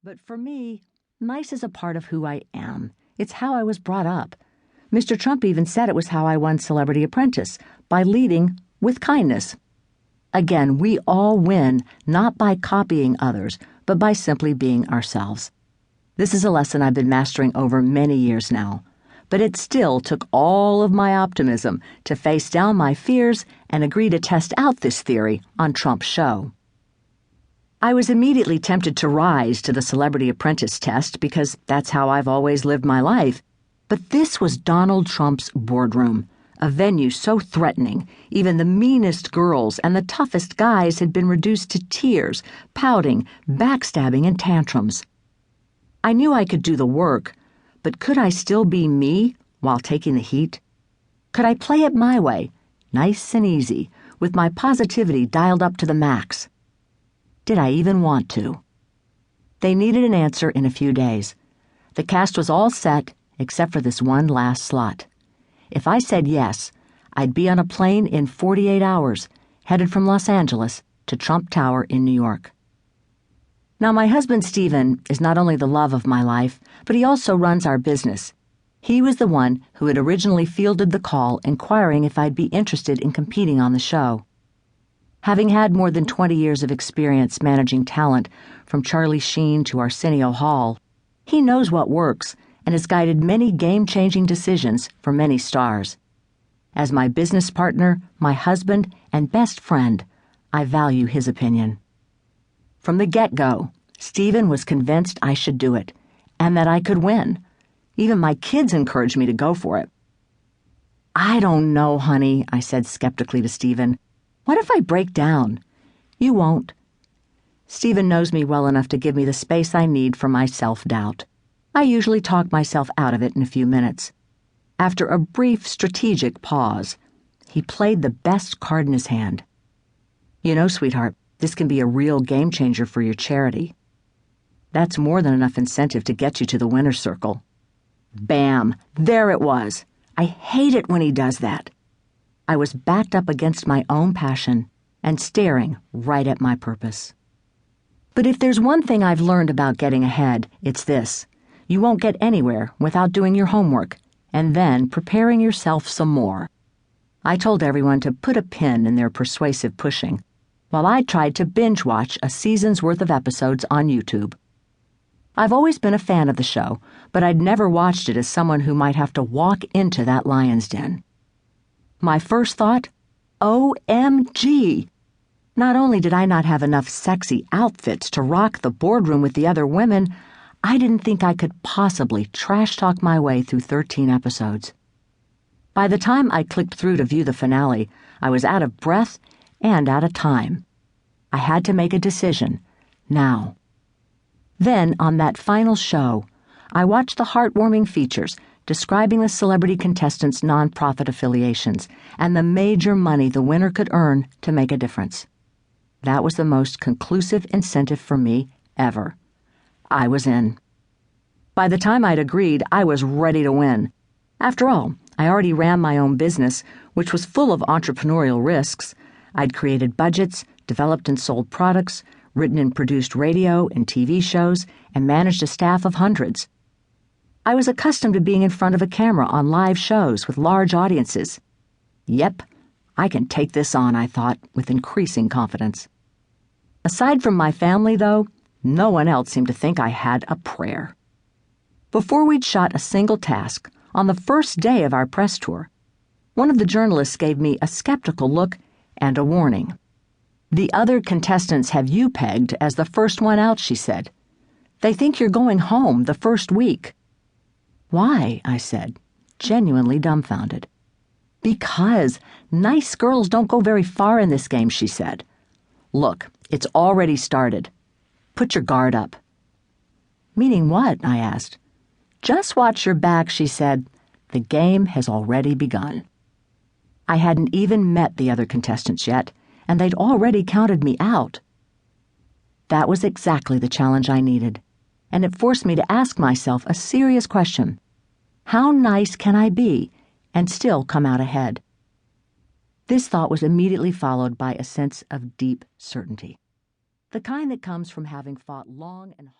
But for me, nice is a part of who I am. It's how I was brought up. Mr. Trump even said it was how I won Celebrity Apprentice, by leading with kindness. Again, we all win, not by copying others, but by simply being ourselves. This is a lesson I've been mastering over many years now, but it still took all of my optimism to face down my fears and agree to test out this theory on Trump's show. I was immediately tempted to rise to the Celebrity Apprentice test because that's how I've always lived my life. But this was Donald Trump's boardroom, a venue so threatening, even the meanest girls and the toughest guys had been reduced to tears, pouting, backstabbing, and tantrums. I knew I could do the work, but could I still be me while taking the heat? Could I play it my way, nice and easy, with my positivity dialed up to the max? Did I even want to? They needed an answer in a few days. The cast was all set except for this one last slot. If I said yes, I'd be on a plane in 48 hours, headed from Los Angeles to Trump Tower in New York. Now, my husband, Stephen, is not only the love of my life, but he also runs our business. He was the one who had originally fielded the call inquiring if I'd be interested in competing on the show. Having had more than 20 years of experience managing talent, from Charlie Sheen to Arsenio Hall, he knows what works and has guided many game-changing decisions for many stars. As my business partner, my husband, and best friend, I value his opinion. From the get-go, Stephen was convinced I should do it, and that I could win. Even my kids encouraged me to go for it. "I don't know, honey," I said skeptically to Stephen. "What if I break down?" "You won't." Stephen knows me well enough to give me the space I need for my self-doubt. I usually talk myself out of it in a few minutes. After a brief strategic pause, he played the best card in his hand. "You know, sweetheart, this can be a real game changer for your charity. That's more than enough incentive to get you to the winner's circle." Bam! There it was. I hate it when he does that. I was backed up against my own passion and staring right at my purpose. But if there's one thing I've learned about getting ahead, it's this. You won't get anywhere without doing your homework and then preparing yourself some more. I told everyone to put a pin in their persuasive pushing, while I tried to binge-watch a season's worth of episodes on YouTube. I've always been a fan of the show, but I'd never watched it as someone who might have to walk into that lion's den. My first thought, OMG! Not only did I not have enough sexy outfits to rock the boardroom with the other women, I didn't think I could possibly trash-talk my way through 13 episodes. By the time I clicked through to view the finale, I was out of breath and out of time. I had to make a decision, now. Then, on that final show, I watched the heartwarming features describing the celebrity contestants' nonprofit affiliations and the major money the winner could earn to make a difference. That was the most conclusive incentive for me ever. I was in. By the time I'd agreed, I was ready to win. After all, I already ran my own business, which was full of entrepreneurial risks. I'd created budgets, developed and sold products, written and produced radio and TV shows, and managed a staff of hundreds. I was accustomed to being in front of a camera on live shows with large audiences. Yep, I can take this on, I thought, with increasing confidence. Aside from my family, though, no one else seemed to think I had a prayer. Before we'd shot a single task, on the first day of our press tour, one of the journalists gave me a skeptical look and a warning. "The other contestants have you pegged as the first one out," she said. "They think you're going home the first week." "Why?" I said, genuinely dumbfounded. "Because nice girls don't go very far in this game," she said. "Look, it's already started. Put your guard up." "Meaning what?" I asked. "Just watch your back," she said. "The game has already begun." I hadn't even met the other contestants yet, and they'd already counted me out. That was exactly the challenge I needed, and it forced me to ask myself a serious question. How nice can I be and still come out ahead? This thought was immediately followed by a sense of deep certainty, the kind that comes from having fought long and hard.